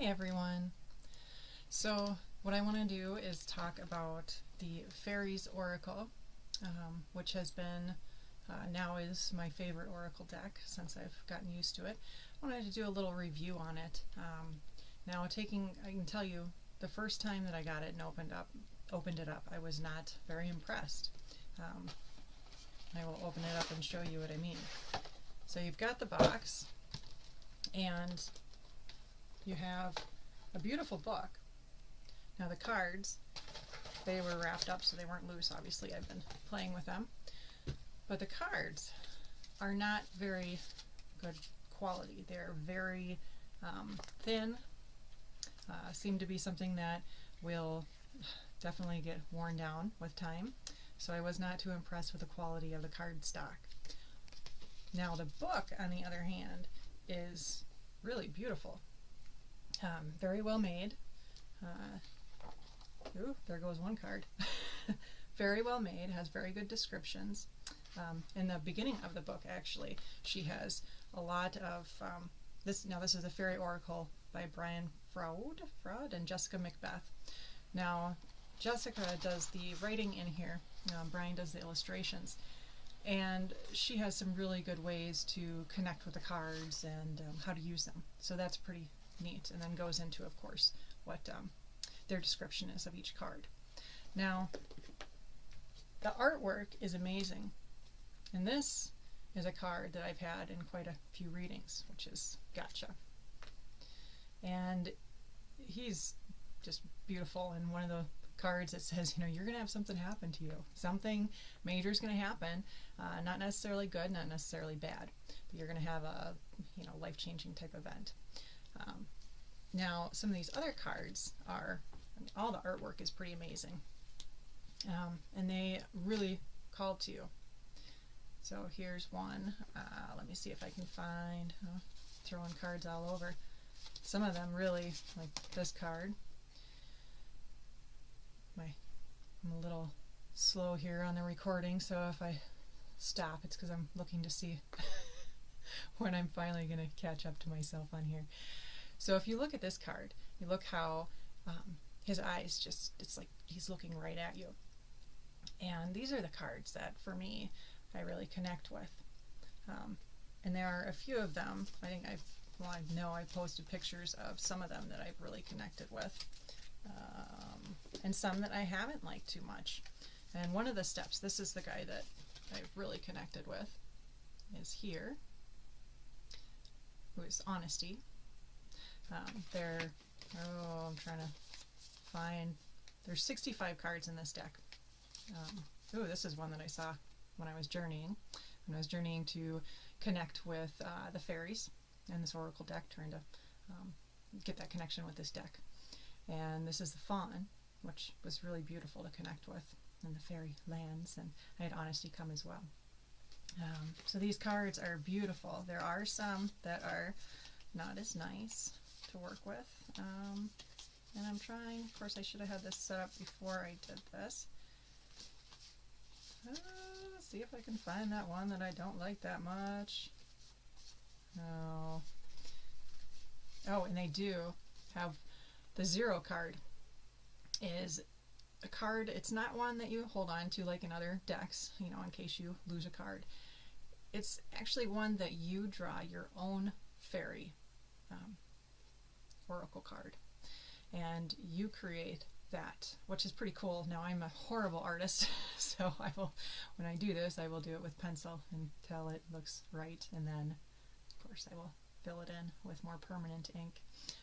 Hi everyone. So what I want to do is talk about the Faeries Oracle, which has been, now is my favorite Oracle deck since I've gotten used to it. I wanted to do a little review on it. Now I can tell you, the first time that I got it and opened it up, I was not very impressed. I will open it up and show you what I mean. So you've got the box, and you have a beautiful book. Now the cards, they were wrapped up so they weren't loose. Obviously I've been playing with them. But the cards are not very good quality. They're very thin. Seem to be something that will definitely get worn down with time. So I was not too impressed with the quality of the card stock. Now the book, on the other hand, is really beautiful. Very well made. Ooh, there goes one card. Very well made, has very good descriptions. In the beginning of the book, actually, she has a lot of this. Now, this is a Fairy Oracle by Froud and Jessica Macbeth. Now, Jessica does the writing in here. Brian does the illustrations, and she has some really good ways to connect with the cards and how to use them. So that's pretty neat, and then goes into, of course, what their description is of each card. Now, the artwork is amazing, and this is a card that I've had in quite a few readings, which is Gotcha. And he's just beautiful, and one of the cards, it says, you're going to have something happen to you. Something major is going to happen, not necessarily good, not necessarily bad, but you're going to have a life-changing type event. Now, some of these other cards are, all the artwork is pretty amazing, and they really call to you. So here's one. Let me see if I can find, throwing cards all over. Some of them really, like this card. I'm a little slow here on the recording, so if I stop, it's because I'm looking to see when I'm finally going to catch up to myself on here. So if you look at this card, you look how his eyes just, it's like he's looking right at you. And these are the cards that, for me, I really connect with. And there are a few of them. I know I posted pictures of some of them that I've really connected with. And some that I haven't liked too much. And one of the steps, this is the guy that I've really connected with, is here, who is Honesty. I'm trying to find, there's 65 cards in this deck. This is one that I saw when I was journeying. When I was journeying to connect with the fairies and this oracle deck, trying to get that connection with this deck. And this is the fawn, which was really beautiful to connect with in the fairy lands, and I had Honesty come as well. So these cards are beautiful. There are some that are not as nice to work with, and I'm trying, of course I should have had this set up before I did this. Let's see if I can find that one that I don't like that much. No. Oh, and they do have the 0 card. Is a card, it's not one that you hold on to like in other decks, in case you lose a card. It's actually one that you draw your own fairy oracle card, and you create that, which is pretty cool. Now, I'm a horrible artist, so when I do this, I will do it with pencil until it looks right, and then, of course, I will fill it in with more permanent ink.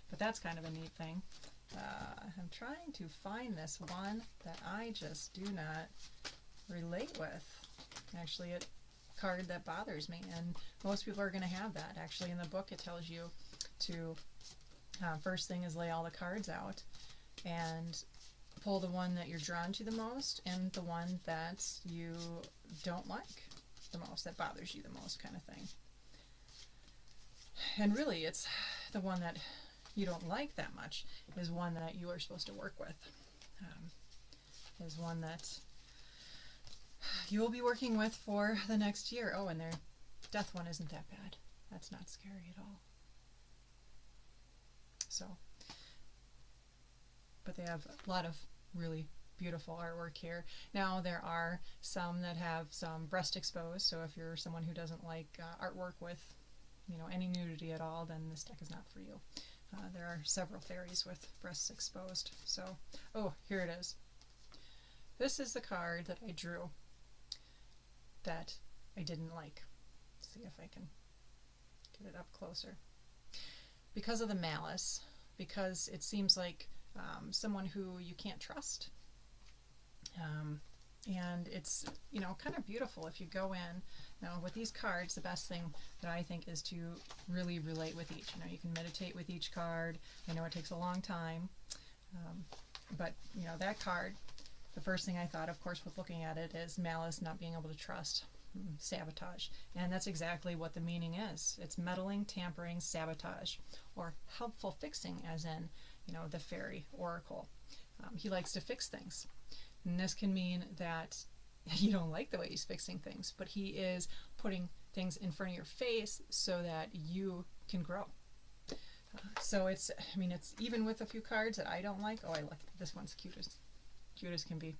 But that's kind of a neat thing. I'm trying to find this one that I just do not relate with. Actually, a card that bothers me, and most people are going to have that. Actually, in the book, it tells you to, first thing is lay all the cards out and pull the one that you're drawn to the most and the one that you don't like the most, that bothers you the most, kind of thing. And really, it's the one that you don't like that much is one that you are supposed to work with, is one that you will be working with for the next year. Oh, and their death one isn't that bad. That's not scary at all. So but they have a lot of really beautiful artwork here. Now there are some that have some breast exposed, so if you're someone who doesn't like artwork with any nudity at all, then this deck is not for you. There are several fairies with breasts exposed. So, oh, here it is. This is the card that I drew that I didn't like. Let's see if I can get it up closer. Because of the malice, because it seems like someone who you can't trust. And it's, kind of beautiful if you go in. Now, with these cards, the best thing that I think is to really relate with each. You can meditate with each card. I know it takes a long time, but, that card, the first thing I thought, of course, with looking at it is malice, not being able to trust, sabotage. And that's exactly what the meaning is. It's meddling, tampering, sabotage, or helpful fixing, as in, the fairy oracle. He likes to fix things. And this can mean that you don't like the way he's fixing things, but he is putting things in front of your face so that you can grow. So it's even with a few cards that I don't like. Oh, I like this one's cute as can be.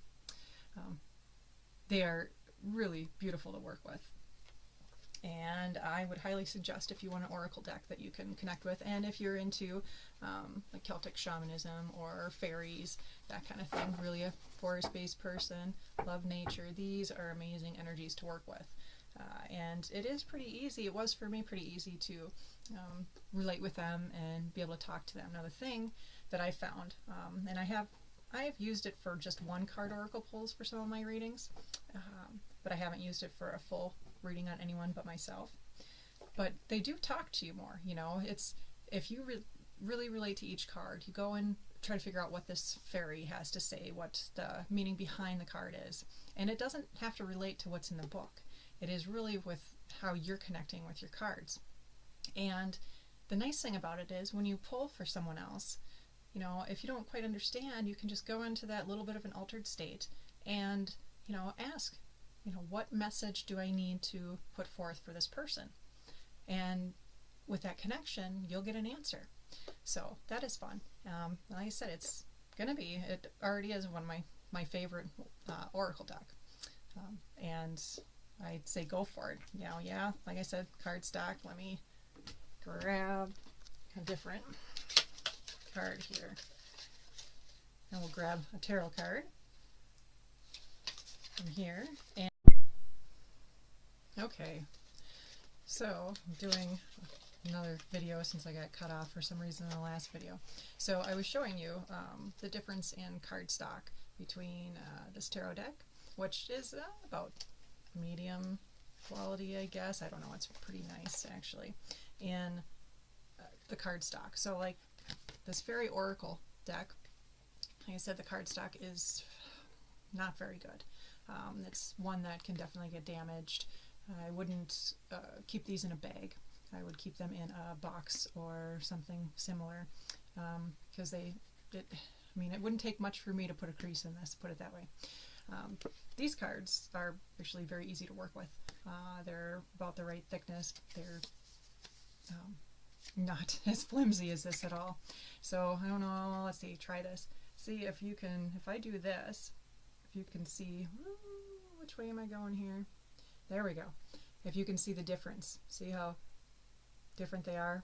They are really beautiful to work with. And I would highly suggest, if you want an oracle deck that you can connect with, and if you're into like Celtic shamanism or fairies, that kind of thing, really a forest-based person, love nature, these are amazing energies to work with. And it is pretty easy, it was for me pretty easy to relate with them and be able to talk to them. Now the thing that I found, and I have used it for just one card oracle pulls for some of my readings, but I haven't used it for a full reading on anyone but myself. But they do talk to you more. It's if you really relate to each card, you go and try to figure out what this fairy has to say, what the meaning behind the card is, and it doesn't have to relate to what's in the book. It is really with how you're connecting with your cards. And the nice thing about it is when you pull for someone else, if you don't quite understand, you can just go into that little bit of an altered state and ask, what message do I need to put forth for this person? And with that connection, you'll get an answer. So that is fun. Like I said, it already is one of my favorite oracle deck. And I'd say go for it. Like I said, card stock. Let me grab a different card here. And we'll grab a tarot card from here. And okay, so I'm doing another video since I got cut off for some reason in the last video. So I was showing you the difference in cardstock between this tarot deck, which is about medium quality, I guess. I don't know, it's pretty nice actually, in the cardstock. So like this Fairy Oracle deck, like I said, the cardstock is not very good. It's one that can definitely get damaged. I wouldn't keep these in a bag. I would keep them in a box or something similar, because it wouldn't take much for me to put a crease in this, put it that way. These cards are actually very easy to work with. They're about the right thickness. They're not as flimsy as this at all. So I don't know, let's see, try this. See if you can, if I do this, if you can see, which way am I going here? There we go. If you can see the difference, see how different they are.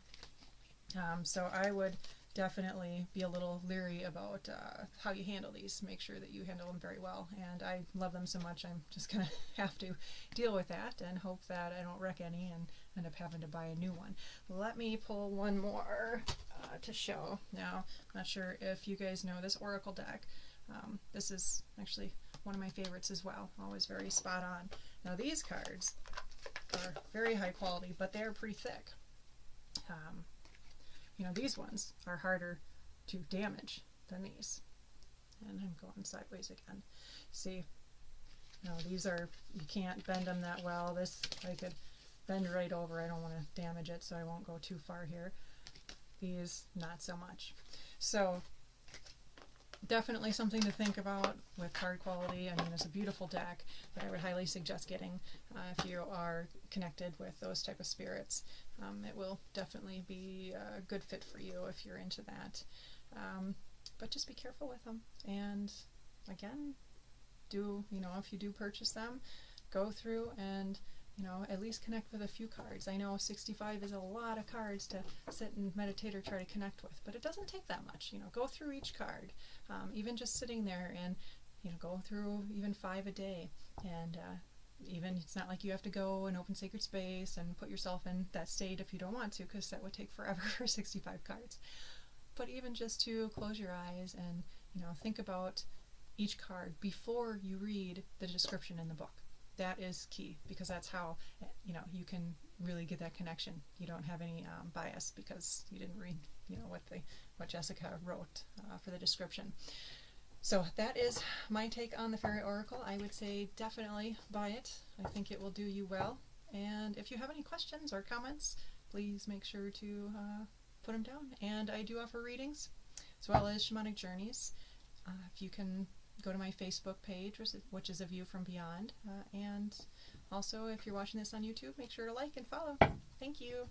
So I would definitely be a little leery about how you handle these. Make sure that you handle them very well. And I love them so much, I'm just going to have to deal with that and hope that I don't wreck any and end up having to buy a new one. Let me pull one more to show. Now, I'm not sure if you guys know this Oracle deck. This is actually one of my favorites as well. Always very spot on. Now these cards are very high quality, but they're pretty thick. These ones are harder to damage than these. And I'm going sideways again. See, these are, you can't bend them that well. This, I could bend right over. I don't want to damage it, so I won't go too far here. These, not so much. So, definitely something to think about with card quality. It's a beautiful deck that I would highly suggest getting if you are connected with those type of spirits. It will definitely be a good fit for you if you're into that. but just be careful with them. And again, if you do purchase them, go through and at least connect with a few cards. I know 65 is a lot of cards to sit and meditate or try to connect with, but it doesn't take that much. Go through each card, even just sitting there and go through even 5 a day. And even it's not like you have to go and open sacred space and put yourself in that state if you don't want to, because that would take forever for 65 cards. But even just to close your eyes and think about each card before you read the description in the book. That is key, because that's how you can really get that connection. You don't have any bias because you didn't read what Jessica wrote for the description. So that is my take on the Fairy Oracle. I would say definitely buy it. I think it will do you well. And if you have any questions or comments, please make sure to put them down. And I do offer readings as well as shamanic journeys. If you can go to my Facebook page, which is A View from Beyond. And also, if you're watching this on YouTube, make sure to like and follow. Thank you.